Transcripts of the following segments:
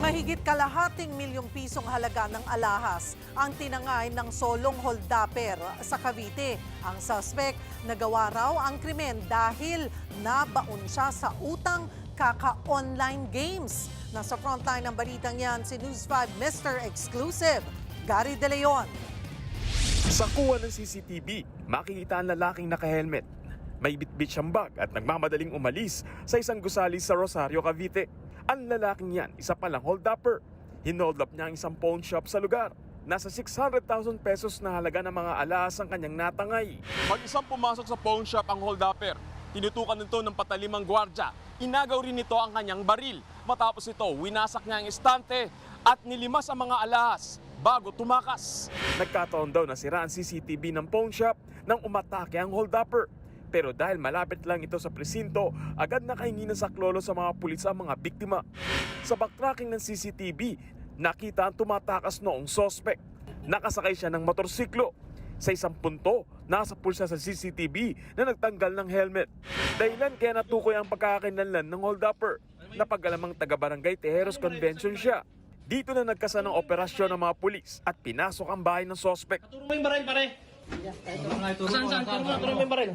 Mahigit kalahating milyong pisong halaga ng alahas ang tinangay ng solong holdapper sa Cavite. Ang suspect nagawa raw ang krimen dahil nabaon siya sa utang kaka-online games. Nasa frontline ng balitang yan si News 5 Mr. Exclusive, Gary De Leon. Sa kuha ng CCTV, makikita ang lalaking naka-helmet. May bitbit siyang bag at nagmamadaling umalis sa isang gusali sa Rosario, Cavite. Ang lalaking yan, isa palang hold-upper. Hinold up niya ang isang pawn shop sa lugar. Nasa 600,000 pesos na halaga ng mga alahas ang kanyang natangay. Mag-isang pumasok sa pawn shop ang hold-upper. Tinutukan nito ng patalimang gwardya. Inagaw rin nito ang kanyang baril. Matapos ito, winasak niya ang estante at nilimas ang mga alahas bago tumakas. Nagkataon daw na sira ang CCTV ng pawn shop nang umatake ang hold-upper. Pero dahil malapit lang ito sa presinto, agad nakahingi ng saklolo sa mga pulis ang mga biktima. Sa backtracking ng CCTV, nakita ang tumatakas noong suspect. Nakasakay siya ng motorsiklo. Sa isang punto, nasa pulsa sa CCTV na nagtanggal ng helmet. Dahilan kaya natukoy ang pagkakakinlanlan ng hold-upper. Napag-alamang taga-barangay Tejeros Convention siya. Dito na nagkasa ng operasyon ng mga pulis at pinasok ang bahay ng suspect. Turo mo yung baril, pare. Saan? Turo mo yung baril.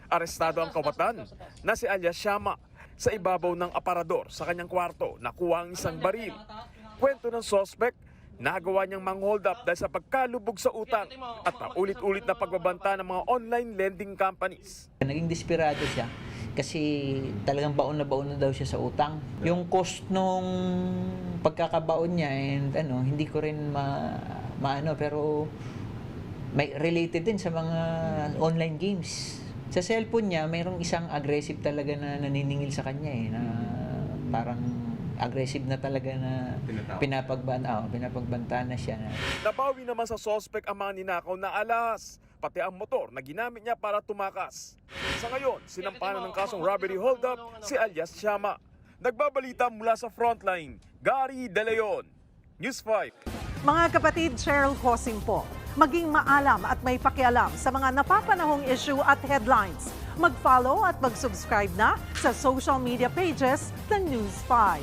Arestado ang kawatan na si alias Shama. Sa ibabaw ng aparador sa kanyang kwarto, nakuha ang isang baril. Kwento ng suspect, nagawa niyang mang-hold up dahil sa pagkalubog sa utang at paulit-ulit na pagbabanta ng mga online lending companies. Naging desperado siya kasi talagang baon na daw siya sa utang. Yung cost nung pagkakabaon niya and hindi ko rin maano pero may related din sa mga online games. Sa cellphone niya, mayroong isang aggressive talaga na naniningil sa kanya na parang aggressive na talaga na pinapagbanta na siya. Nabawi naman sa suspect ang mga ninakaw na alahas, pati ang motor na ginamit niya para tumakas. Sa ngayon, sinampanan ng kasong robbery hold-up si alias Shama. Nagbabalita mula sa frontline, Gary De Leon, News 5. Mga kapatid, Cheryl Cosing po. Maging maalam at may pakialam sa mga napapanahong issue at headlines. Mag-follow at mag-subscribe na sa social media pages ng News 5.